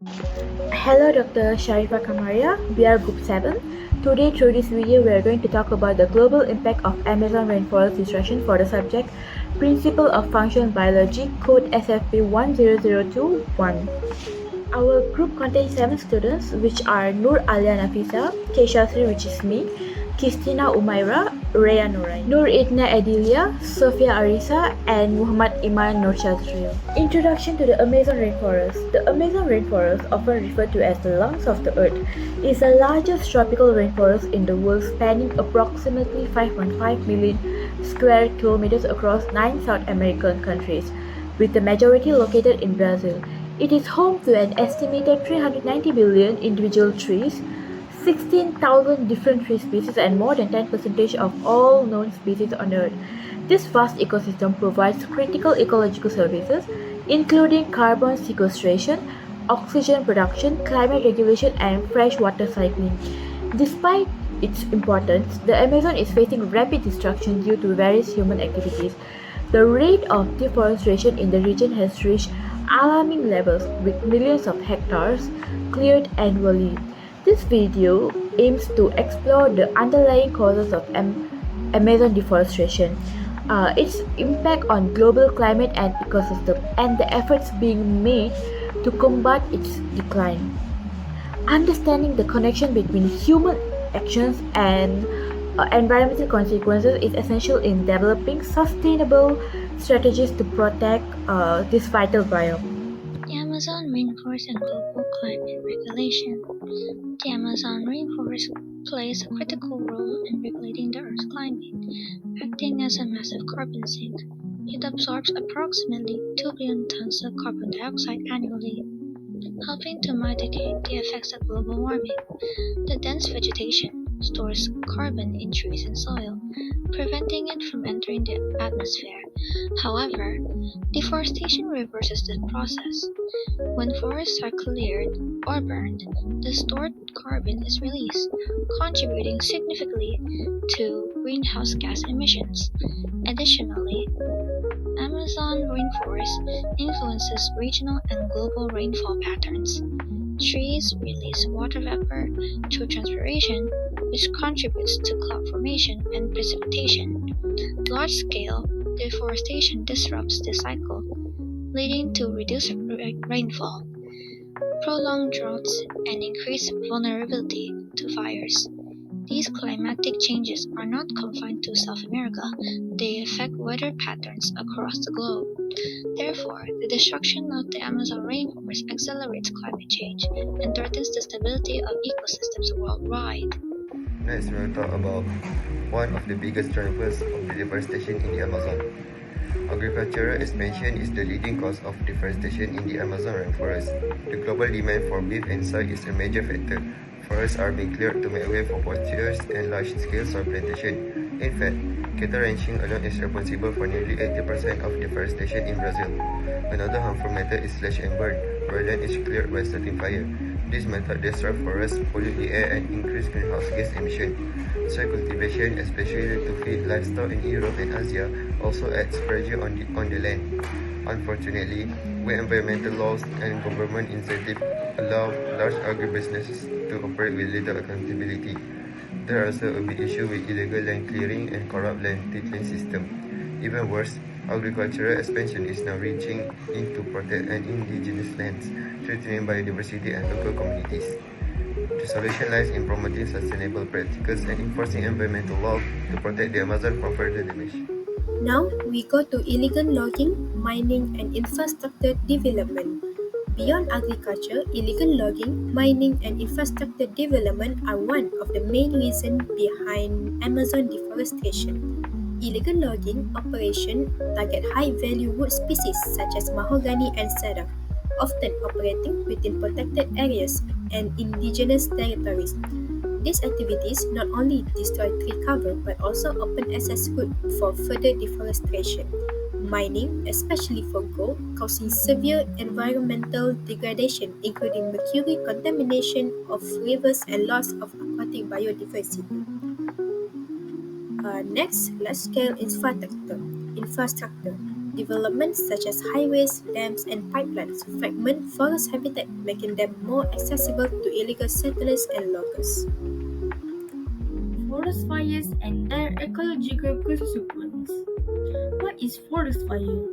Hello Dr. Sharifa Kamaria, we are Group 7. Today through this video we are going to talk about the global impact of Amazon rainforest destruction for the subject Principle of Functional Biology, code SFB1002-1. Our group contains 7 students, which are Nur Alia Nafisa, Keisha Sri, which is me, Christina Umaira, Rhea Nurai, Nur Idna Edilia, Sophia Arisa, and Muhammad Iman Nurshazril. Introduction to the Amazon rainforest. The Amazon rainforest, often referred to as the lungs of the earth, is the largest tropical rainforest in the world, spanning approximately 5.5 million square kilometers across 9 South American countries, with the majority located in Brazil. It is home to an estimated 390 billion individual trees, 16,000 different tree species, and more than 10% of all known species on Earth. This vast ecosystem provides critical ecological services, including carbon sequestration, oxygen production, climate regulation, and freshwater cycling. Despite its importance, the Amazon is facing rapid destruction due to various human activities. The rate of deforestation in the region has reached alarming levels, with millions of hectares cleared annually. This video aims to explore the underlying causes of Amazon deforestation, its impact on global climate and ecosystem, and the efforts being made to combat its decline. Understanding the connection between human actions and environmental consequences is essential in developing sustainable strategies to protect this vital biome. The Amazon rainforest and global climate regulation. The Amazon rainforest plays a critical role in regulating the Earth's climate, acting as a massive carbon sink. It absorbs approximately 2 billion tons of carbon dioxide annually, helping to mitigate the effects of global warming. The dense vegetation stores carbon in trees and soil, preventing it from entering the atmosphere. However, deforestation reverses this process. When forests are cleared or burned, the stored carbon is released, contributing significantly to greenhouse gas emissions. Additionally, Amazon rainforest influences regional and global rainfall patterns. Trees release water vapor through transpiration, which contributes to cloud formation and precipitation. Large-scale deforestation disrupts this cycle, leading to reduced rainfall, prolonged droughts, and increased vulnerability to fires. These climatic changes are not confined to South America, they affect weather patterns across the globe. Therefore, the destruction of the Amazon rainforest accelerates climate change and threatens the stability of ecosystems worldwide. Next, we will talk about one of the biggest drivers of the deforestation in the Amazon. Agricultural expansion is the leading cause of deforestation in the Amazon rainforest. The global demand for beef and soy is a major factor. Forests are being cleared to make way for pastures and large-scale soy plantation. In fact, cattle ranching alone is responsible for nearly 80% of deforestation in Brazil. Another harmful method is slash and burn, where land is cleared by starting fire. This method destroys forests, pollutes the air, and increases greenhouse gas emission. Soy cultivation, especially to feed livestock in Europe and Asia, also adds pressure on the land. Unfortunately, where environmental laws and government incentives allow large agribusinesses to operate with little accountability. There are also a big issue with illegal land clearing and corrupt land titling system. Even worse, agricultural expansion is now reaching into protect and indigenous lands, threatening biodiversity and local communities. The solution lies in promoting sustainable practices and enforcing environmental law to protect the Amazon from further damage. Now we go to illegal logging, mining, and infrastructure development. Beyond agriculture, illegal logging, mining, and infrastructure development are one of the main reasons behind Amazon deforestation. Illegal logging operations target high-value wood species such as mahogany and cedar, often operating within protected areas and indigenous territories. These activities not only destroy tree cover but also open access route for further deforestation. Mining, especially for gold, causing severe environmental degradation including mercury contamination of rivers and loss of aquatic biodiversity. Next, large-scale infrastructure. Developments such as highways, dams, and pipelines fragment forest habitat, making them more accessible to illegal settlers and loggers. Forest fires and their ecological consequences. What is forest fire?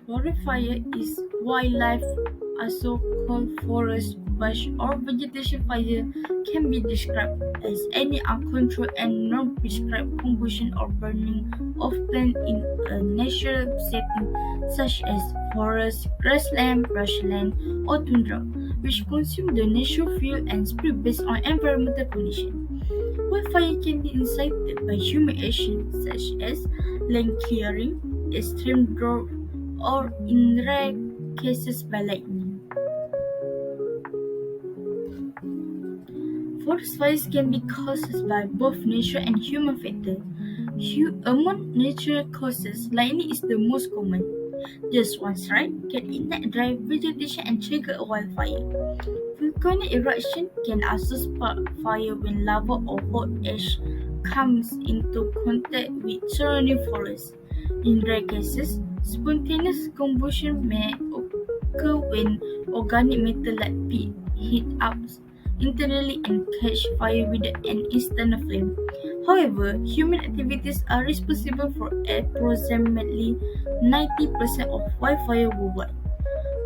Forest fire is wildlife, also called forest bush or vegetation fire, can be described as any uncontrolled and non-prescribed combustion or burning of plants in a natural setting such as forest, grassland, brushland, or tundra, which consume the natural fuel and spread based on environmental conditions. Wildfire can be incited by human actions such as land clearing, extreme drought, or in rare cases by lightning. Forest fires can be caused by both natural and human factors. Among natural causes, lightning is the most common. Just one strike can ignite dry vegetation and trigger a wildfire. Volcanic eruption can also spark fire when lava or hot ash comes into contact with surrounding forests. In rare cases, spontaneous combustion may occur when organic matter like peat heat up internally and catch fire with an instant flame. However, human activities are responsible for approximately 90% of wildfire worldwide.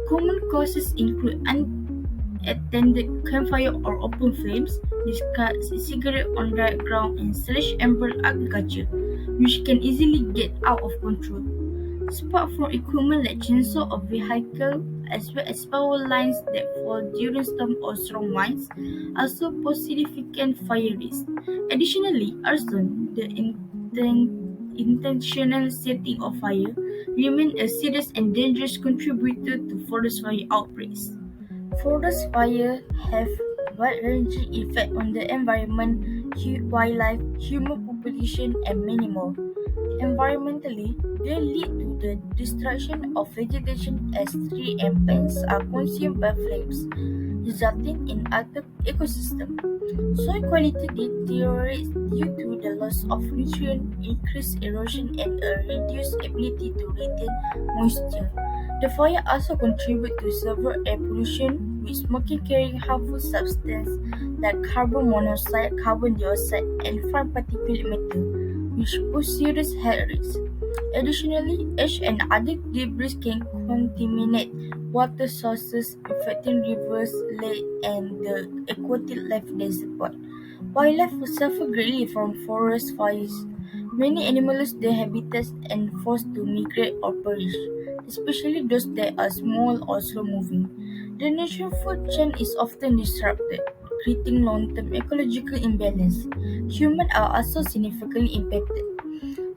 Common causes include unattended campfire or open flames, discard cigarette on dry ground, and slash and burn agriculture, which can easily get out of control. Spark from equipment like chainsaw or vehicle, as well as power lines that fall during storm or strong winds, also pose significant fire risk. Additionally, arson, the intentional setting of fire, remains a serious and dangerous contributor to forest fire outbreaks. Forest fires have wide-ranging effects on the environment, wildlife, human population, and many more. Environmentally, they lead to the destruction of vegetation as trees and plants are consumed by flames, resulting in altered ecosystem. Soil quality deteriorates due to the loss of nutrients, increased erosion, and a reduced ability to retain moisture. The fire also contributes to severe air pollution, with smoking carrying harmful substances like carbon monoxide, carbon dioxide, and fine particulate matter, which pose serious health risks. Additionally, ash and other debris can contaminate water sources, affecting rivers, lakes, and the aquatic life they support. Wildlife will suffer greatly from forest fires. Many animals lose their habitats and forced to migrate or perish, especially those that are small or slow-moving. The natural food chain is often disrupted, creating long-term ecological imbalance. Humans are also significantly impacted.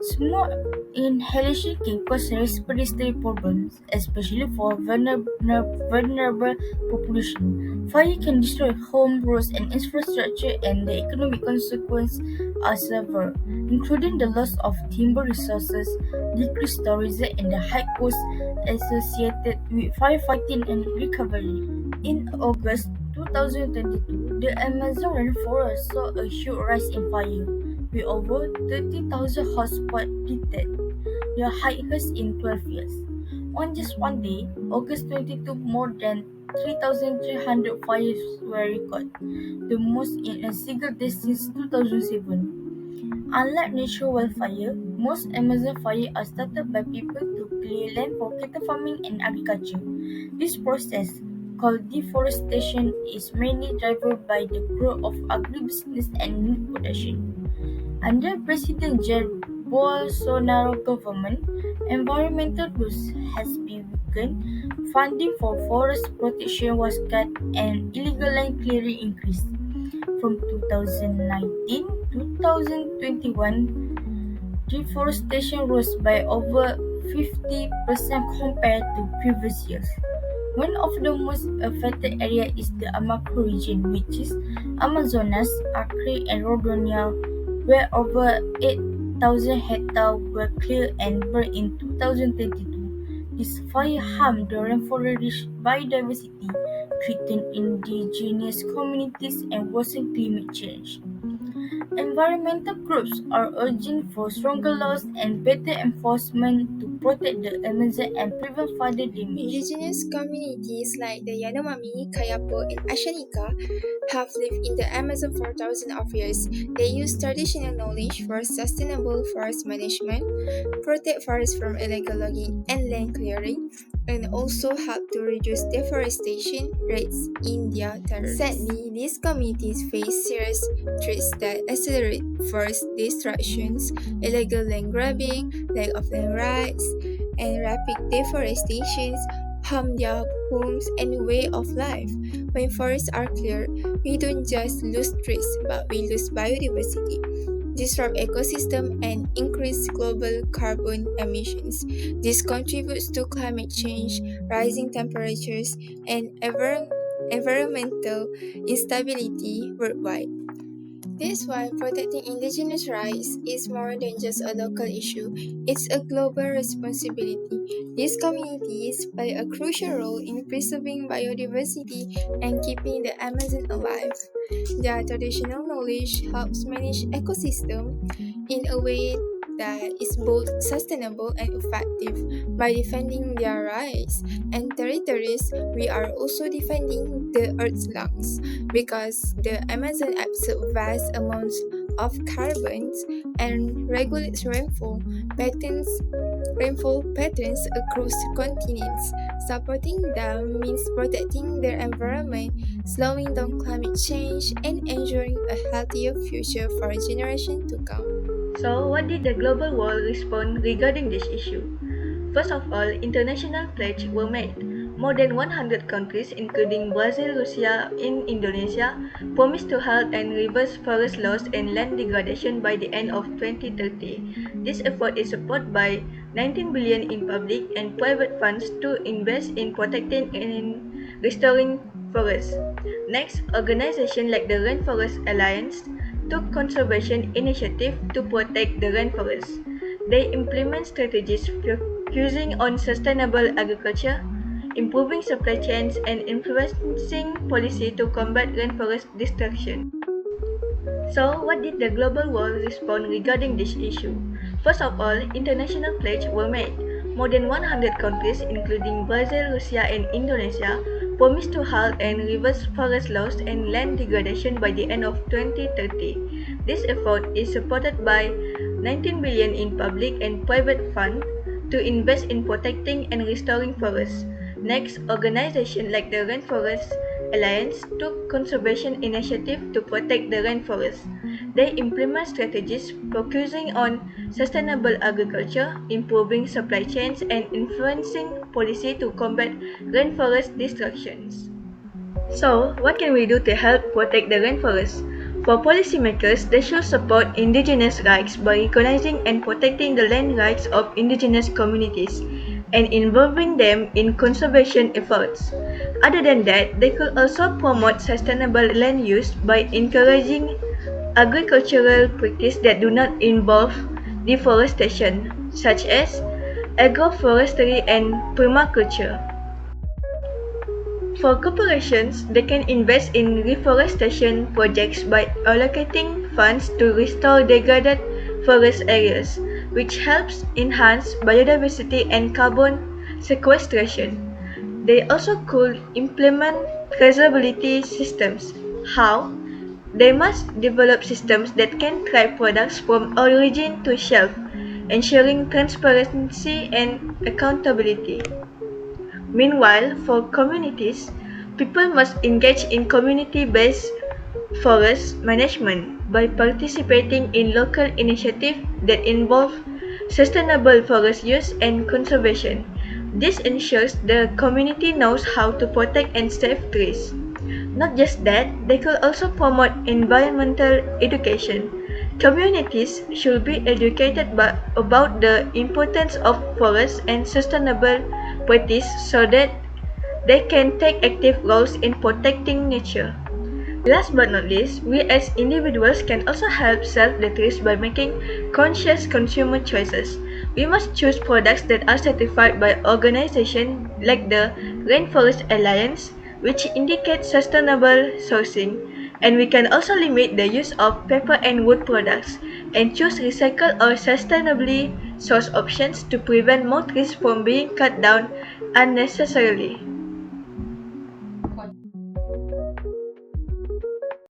Smoke inhalation can cause respiratory problems, especially for vulnerable population. Fire can destroy homes, roads, and infrastructure, and the economic consequences are severe, including the loss of timber resources, decreased tourism, and the high costs associated with firefighting and recovery. In August 2022, the Amazon rainforest saw a huge rise in fire, with over 30,000 hotspots detected, the highest in 12 years. On just one day, August 22, more than 3,300 fires were recorded, the most in a single day since 2007. Unlike natural wildfire, most Amazon fires are started by people to clear land for cattle farming and agriculture. This process, called deforestation, is mainly driven by the growth of agribusiness and meat production. Under President Jair Bolsonaro's government, environmental rules has been weakened, funding for forest protection was cut, and illegal land clearing increased. From 2019 to 2021, deforestation rose by over 50% compared to previous years. One of the most affected areas is the Amacro region, which is Amazonas, Acre, and Rondônia, where over 8,000 hectares were cleared and burned in 2022. This fire harmed the rainforest biodiversity, threatened indigenous communities, and worsened climate change. Environmental groups are urging for stronger laws and better enforcement to protect the Amazon and prevent further damage. Indigenous communities like the Yanomami, Kayapo, and Ashanika have lived in the Amazon for thousands of years. They use traditional knowledge for sustainable forest management, protect forests from illegal logging and land clearing, and also help to reduce deforestation rates in their territories. Sadly, these communities face serious threats that accelerate forest destructions, illegal land grabbing, lack of land rights, and rapid deforestation harm their homes and way of life. When forests are cleared, we don't just lose trees, but we lose biodiversity, disrupt ecosystem, and increase global carbon emissions. This contributes to climate change, rising temperatures, and environmental instability worldwide. This is why protecting indigenous rights is more than just a local issue, it's a global responsibility. These communities play a crucial role in preserving biodiversity and keeping the Amazon alive. Their traditional knowledge helps manage ecosystem in a way that is both sustainable and effective. By defending their rights and territories, we are also defending the Earth's lungs because the Amazon absorbs vast amounts of carbon and regulates rainfall patterns across continents. Supporting them means protecting their environment, slowing down climate change, and ensuring a healthier future for generations to come. So, what did the global world respond regarding this issue? First of all, international pledges were made. More than 100 countries, including Brazil, Russia, and Indonesia, promised to halt and reverse forest loss and land degradation by the end of 2030. This effort is supported by 19 billion in public and private funds to invest in protecting and restoring forests. Next, organizations like the Rainforest Alliance took conservation initiatives to protect the rainforest. They implement strategies focusing on sustainable agriculture, improving supply chains, and influencing policy to combat rainforest destruction. So, what did the global world respond regarding this issue? First of all, international pledges were made. More than 100 countries, including Brazil, Russia, and Indonesia, promised to halt and reverse forest loss and land degradation by the end of 2030. This effort is supported by 19 billion in public and private funds to invest in protecting and restoring forests. Next, organizations like the Rainforest Alliance took conservation initiatives to protect the rainforest. They implement strategies focusing on sustainable agriculture, improving supply chains, and influencing policy to combat rainforest destructions. So, what can we do to help protect the rainforest? For policymakers, they should support indigenous rights by recognizing and protecting the land rights of indigenous communities and involving them in conservation efforts. Other than that, they could also promote sustainable land use by encouraging agricultural practices that do not involve deforestation, such as agroforestry and permaculture. For corporations, they can invest in reforestation projects by allocating funds to restore degraded forest areas, which helps enhance biodiversity and carbon sequestration. They also could implement traceability systems. How? They must develop systems that can track products from origin to shelf, ensuring transparency and accountability. Meanwhile, for communities, people must engage in community-based forest management by participating in local initiatives that involve sustainable forest use and conservation. This ensures the community knows how to protect and save trees. Not just that, they could also promote environmental education. Communities should be educated about the importance of forests and sustainable practice so that they can take active roles in protecting nature. Last but not least, we as individuals can also help save the trees by making conscious consumer choices. We must choose products that are certified by organizations like the Rainforest Alliance, which indicate sustainable sourcing, And we can also limit the use of paper and wood products and choose recycled or sustainably sourced options to prevent more trees from being cut down unnecessarily.